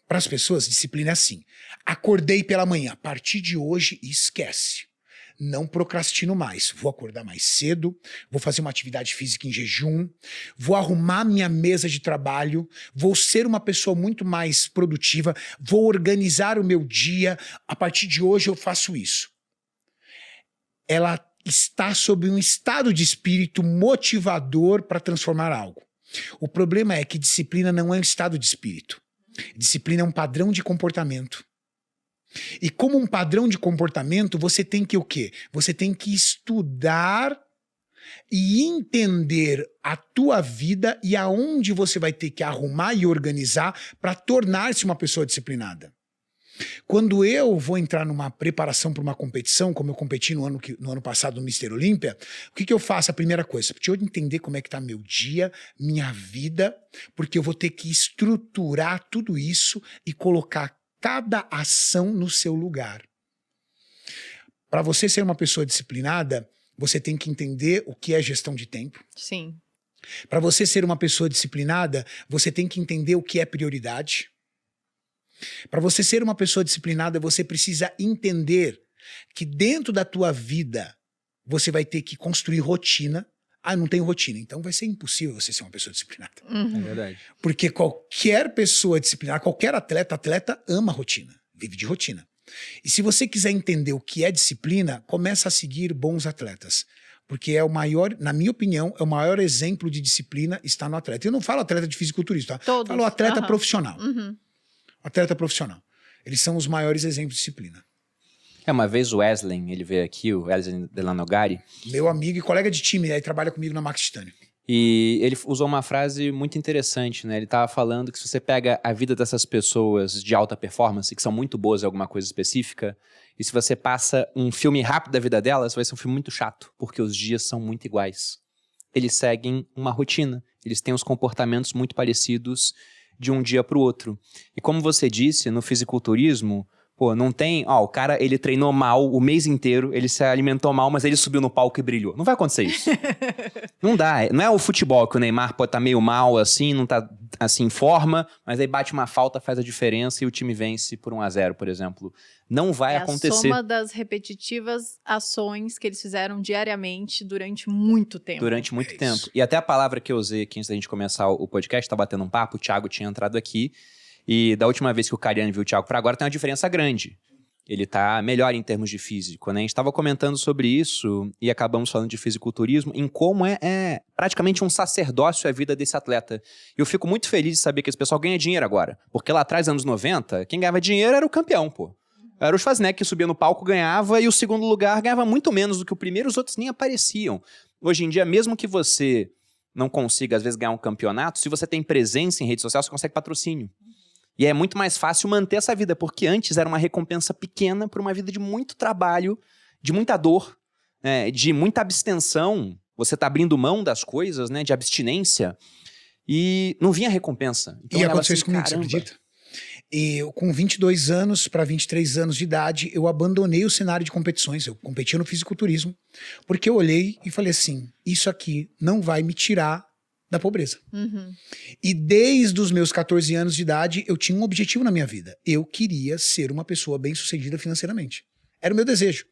Para as pessoas, disciplina é assim. Acordei pela manhã, a partir de hoje, esquece. Não procrastino mais. Vou acordar mais cedo, vou fazer uma atividade física em jejum, vou arrumar minha mesa de trabalho, vou ser uma pessoa muito mais produtiva, vou organizar o meu dia. A partir de hoje eu faço isso. Ela está sob um estado de espírito motivador para transformar algo. O problema é que disciplina não é um estado de espírito. Disciplina é um padrão de comportamento. E como um padrão de comportamento, você tem que o quê? Você tem que estudar e entender a tua vida e aonde você vai ter que arrumar e organizar para tornar-se uma pessoa disciplinada. Quando eu vou entrar numa preparação para uma competição, como eu competi no ano passado no Mister Olímpia, o que eu faço? A primeira coisa, deixa eu entender como é que está meu dia, minha vida, porque eu vou ter que estruturar tudo isso e colocar cada ação no seu lugar. Para você ser uma pessoa disciplinada, você tem que entender o que é gestão de tempo. Sim. Para você ser uma pessoa disciplinada, você tem que entender o que é prioridade. Para você ser uma pessoa disciplinada, você precisa entender que dentro da tua vida você vai ter que construir rotina. Ah, não tenho rotina. Então vai ser impossível você ser uma pessoa disciplinada. Uhum. É verdade. Porque qualquer pessoa disciplinada, qualquer atleta ama rotina, vive de rotina. E se você quiser entender o que é disciplina, começa a seguir bons atletas. Porque é o maior, na minha opinião, é o maior exemplo de disciplina está no atleta. Eu não falo atleta de fisiculturismo, tá? Todos. Falo atleta profissional. Uhum. Atleta profissional. Eles são os maiores exemplos de disciplina. Uma vez o Wesley, ele veio aqui, o Wesley Delanogari. Meu amigo e colega de time, aí trabalha comigo na Max Titânio. E ele usou uma frase muito interessante, né? Ele estava falando que se você pega a vida dessas pessoas de alta performance, que são muito boas em alguma coisa específica, e se você passa um filme rápido da vida delas, vai ser um filme muito chato, porque os dias são muito iguais. Eles seguem uma rotina, eles têm os comportamentos muito parecidos de um dia para o outro. E como você disse, no fisiculturismo, pô, não tem... Ó, o cara, ele treinou mal o mês inteiro, ele se alimentou mal, mas ele subiu no palco e brilhou. Não vai acontecer isso. Não dá. Não é o futebol que o Neymar pode estar meio mal, assim, não tá assim em forma, mas aí bate uma falta, faz a diferença e o time vence por 1-0, por exemplo. Não vai acontecer. É a soma das repetitivas ações que eles fizeram diariamente durante muito tempo. Durante muito tempo. E até a palavra que eu usei aqui antes da gente começar o podcast, tá batendo um papo, o Thiago tinha entrado aqui, e da última vez que o Cariani viu o Thiago para agora tem uma diferença grande. Ele tá melhor em termos de físico, né? A gente estava comentando sobre isso e acabamos falando de fisiculturismo, em como é praticamente um sacerdócio a vida desse atleta. E eu fico muito feliz de saber que esse pessoal ganha dinheiro agora. Porque lá atrás, anos 90, quem ganhava dinheiro era o campeão, pô. Era o Schwarzenegger que subia no palco, ganhava, e o segundo lugar ganhava muito menos do que o primeiro, os outros nem apareciam. Hoje em dia, mesmo que você não consiga, às vezes, ganhar um campeonato, se você tem presença em rede social, você consegue patrocínio. E é muito mais fácil manter essa vida, porque antes era uma recompensa pequena por uma vida de muito trabalho, de muita dor, de muita abstenção. Você tá abrindo mão das coisas, né, de abstinência, e não vinha recompensa. Então, e aconteceu assim, isso comigo, caramba. você acredita? E eu, com 22 anos para 23 anos de idade, eu abandonei o cenário de competições. Eu competia no fisiculturismo, porque eu olhei e falei assim, isso aqui não vai me tirar da pobreza. Uhum. E desde os meus 14 anos de idade, eu tinha um objetivo na minha vida. Eu queria ser uma pessoa bem-sucedida financeiramente. Era o meu desejo.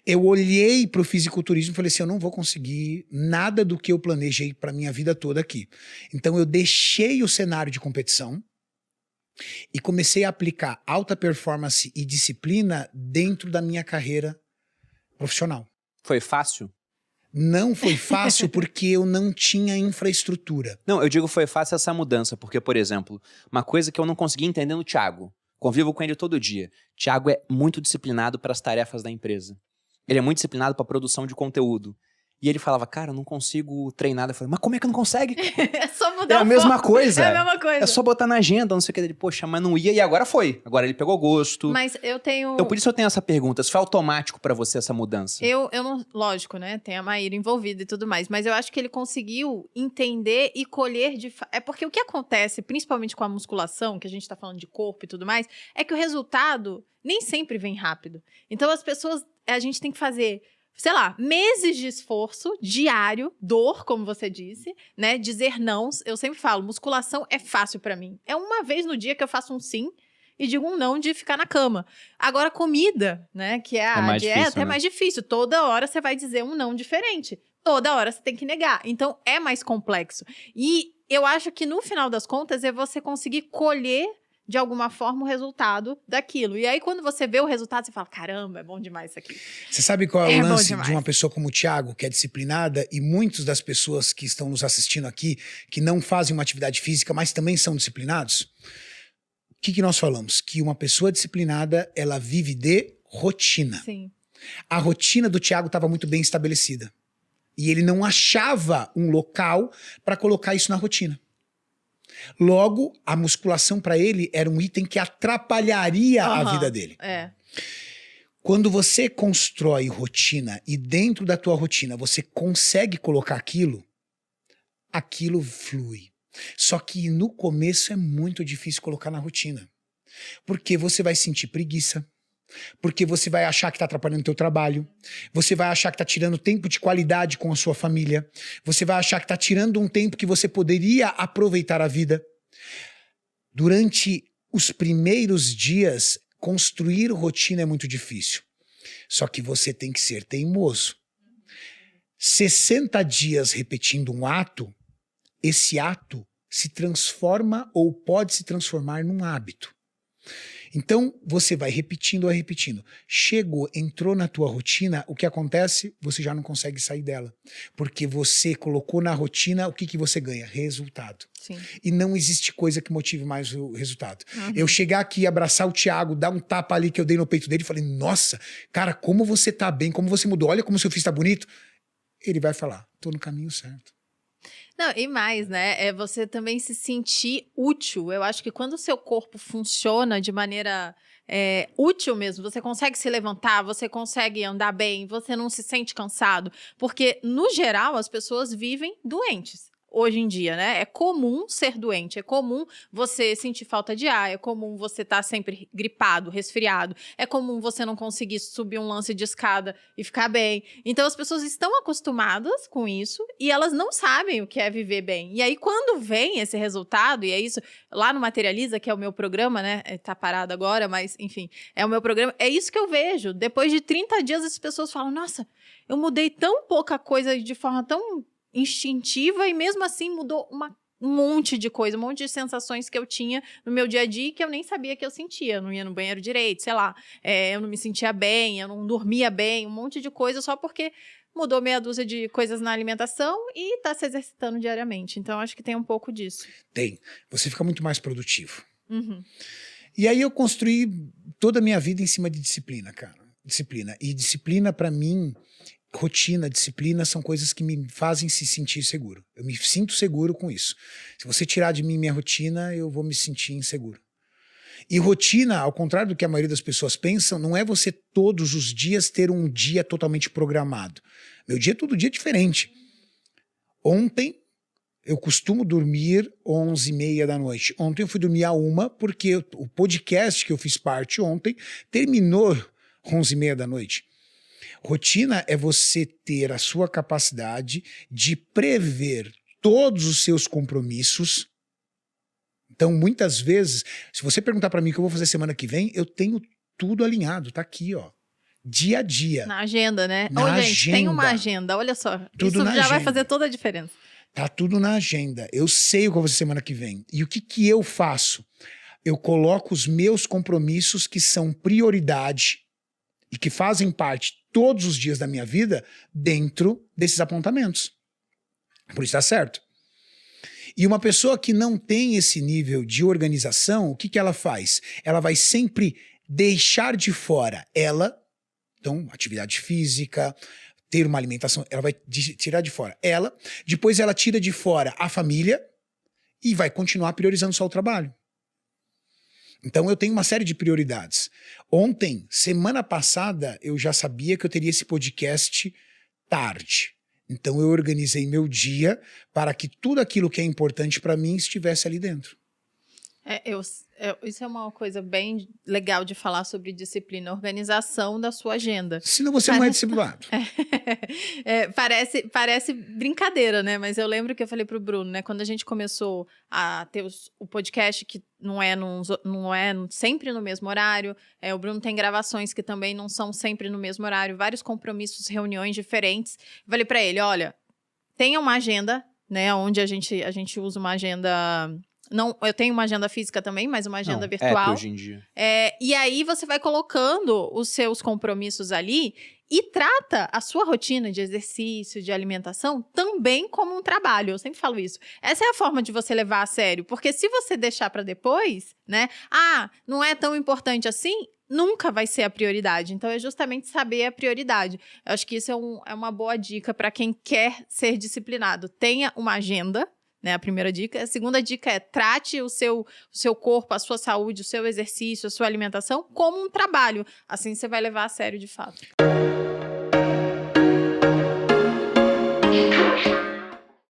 Eu olhei para o fisiculturismo e falei assim, eu não vou conseguir nada do que eu planejei para minha vida toda aqui. Então eu deixei o cenário de competição e comecei a aplicar alta performance e disciplina dentro da minha carreira profissional. Foi fácil? Não foi fácil porque eu não tinha infraestrutura. Não, eu digo foi fácil essa mudança, porque, por exemplo, uma coisa que eu não consegui entender no Thiago, convivo com ele todo dia, Thiago é muito disciplinado para as tarefas da empresa. Ele é muito disciplinado para a produção de conteúdo. E ele falava, cara, eu não consigo treinar. Eu falei, mas como é que não consegue? É só mudar É a mesma foco. coisa. É a mesma coisa. É só botar na agenda, não sei o que. Ele, poxa, mas não ia. E agora foi. Agora ele pegou gosto. Mas eu tenho... Então, por isso eu tenho essa pergunta. Se foi automático pra você essa mudança? Eu não... Lógico, né? Tem a Maíra envolvida e tudo mais. Mas eu acho que ele conseguiu entender e colher de... É porque o que acontece, principalmente com a musculação, que a gente tá falando de corpo e tudo mais, é que o resultado nem sempre vem rápido. Então, as pessoas... A gente tem que fazer sei lá, meses de esforço diário, dor, como você disse, né? Dizer não. Eu sempre falo, musculação é fácil pra mim. É uma vez no dia que eu faço um sim e digo um não de ficar na cama. Agora, comida, né? Que é a mais dieta, difícil, é né? mais difícil. Toda hora você vai dizer um não diferente. Toda hora você tem que negar. Então, é mais complexo. E eu acho que, no final das contas, é você conseguir colher de alguma forma, o resultado daquilo. E aí, quando você vê o resultado, você fala, caramba, é bom demais isso aqui. Você sabe qual é É o bom lance demais. de uma pessoa como o Thiago, que é disciplinada, e muitas das pessoas que estão nos assistindo aqui, que não fazem uma atividade física, mas também são disciplinados? O que nós falamos? Que uma pessoa disciplinada, ela vive de rotina. Sim. A rotina do Thiago estava muito bem estabelecida. E ele não achava um local para colocar isso na rotina. Logo, a musculação para ele era um item que atrapalharia a vida dele. É. Quando você constrói rotina e dentro da tua rotina você consegue colocar aquilo, aquilo flui. Só que no começo é muito difícil colocar na rotina. Porque você vai sentir preguiça. Porque você vai achar que está atrapalhando o teu trabalho. Você vai achar que está tirando tempo de qualidade com a sua família. Você vai achar que está tirando um tempo que você poderia aproveitar a vida. Durante os primeiros dias, construir rotina é muito difícil. Só que você tem que ser teimoso. 60 dias repetindo um ato, esse ato se transforma ou pode se transformar num hábito. Então, você vai repetindo. Chegou, entrou na tua rotina, o que acontece? Você já não consegue sair dela. Porque você colocou na rotina, o que você ganha? Resultado. Sim. E não existe coisa que motive mais o resultado. Eu chegar aqui, abraçar o Thiago, dar um tapa ali que eu dei no peito dele e falei, nossa, cara, como você tá bem, como você mudou, olha como seu filho tá bonito. Ele vai falar, tô no caminho certo. Não, e mais, né? É você também se sentir útil. Eu acho que quando o seu corpo funciona de maneira útil mesmo, você consegue se levantar, você consegue andar bem, você não se sente cansado. Porque, no geral, as pessoas vivem doentes. Hoje em dia, né? É comum ser doente, é comum você sentir falta de ar, é comum você estar sempre gripado, resfriado, é comum você não conseguir subir um lance de escada e ficar bem. Então, as pessoas estão acostumadas com isso e elas não sabem o que é viver bem. E aí, quando vem esse resultado, e é isso, lá no Materializa, que é o meu programa, né? Tá parado agora, mas, enfim, é o meu programa. É isso que eu vejo. Depois de 30 dias, as pessoas falam, nossa, eu mudei tão pouca coisa de forma tão instintiva e mesmo assim mudou um monte de coisa, um monte de sensações que eu tinha no meu dia a dia que eu nem sabia que eu sentia. Eu não ia no banheiro direito, sei lá, eu não me sentia bem, eu não dormia bem, um monte de coisa só porque mudou meia dúzia de coisas na alimentação e tá se exercitando diariamente. Então, acho que tem um pouco disso. Tem. Você fica muito mais produtivo. Uhum. E aí eu construí toda a minha vida em cima de disciplina, cara. Disciplina. E disciplina, pra mim, rotina, disciplina são coisas que me fazem se sentir seguro. Eu me sinto seguro com isso. Se você tirar de mim minha rotina, eu vou me sentir inseguro. E rotina, ao contrário do que a maioria das pessoas pensam, não é você todos os dias ter um dia totalmente programado. Meu dia, todo dia é diferente. Ontem, eu costumo dormir 11h30 da noite. Ontem eu fui dormir à 1h, porque o podcast que eu fiz parte ontem terminou 11h30 da noite. Rotina é você ter a sua capacidade de prever todos os seus compromissos. Então, muitas vezes, se você perguntar para mim o que eu vou fazer semana que vem, eu tenho tudo alinhado, tá aqui, ó. Dia a dia. Na agenda, né? Na Gente, tem uma agenda. agenda, olha só. Tudo Isso na já vai agenda. fazer toda a diferença. Tá tudo na agenda. Eu sei o que eu vou fazer semana que vem. E o que eu faço? Eu coloco os meus compromissos que são prioridade e que fazem parte todos os dias da minha vida dentro desses apontamentos. Por isso tá certo. E uma pessoa que não tem esse nível de organização, o que ela faz? Ela vai sempre deixar de fora então, atividade física, ter uma alimentação, ela vai tirar de fora ela, depois ela tira de fora a família e vai continuar priorizando só o trabalho. Então eu tenho uma série de prioridades. Ontem, semana passada, eu já sabia que eu teria esse podcast tarde. Então eu organizei meu dia para que tudo aquilo que é importante para mim estivesse ali dentro. Isso é uma coisa bem legal de falar sobre disciplina, organização da sua agenda. Senão você não é disciplinado. Parece brincadeira, né? Mas eu lembro que eu falei pro Bruno, né? Quando a gente começou a ter o podcast, que não é sempre no mesmo horário, o Bruno tem gravações que também não são sempre no mesmo horário, vários compromissos, reuniões diferentes. Eu falei pra ele, olha, tenha uma agenda, né? Onde a gente usa uma agenda... Não, eu tenho uma agenda física também, mas uma agenda virtual. Hoje em dia. E aí você vai colocando os seus compromissos ali e trata a sua rotina de exercício, de alimentação, também como um trabalho. Eu sempre falo isso. Essa é a forma de você levar a sério. Porque se você deixar para depois, né? Não é tão importante assim, nunca vai ser a prioridade. Então, é justamente saber a prioridade. Eu acho que isso é uma boa dica para quem quer ser disciplinado. Tenha uma agenda, né, a primeira dica. A segunda dica é trate o seu corpo, a sua saúde, o seu exercício, a sua alimentação como um trabalho. Assim você vai levar a sério de fato.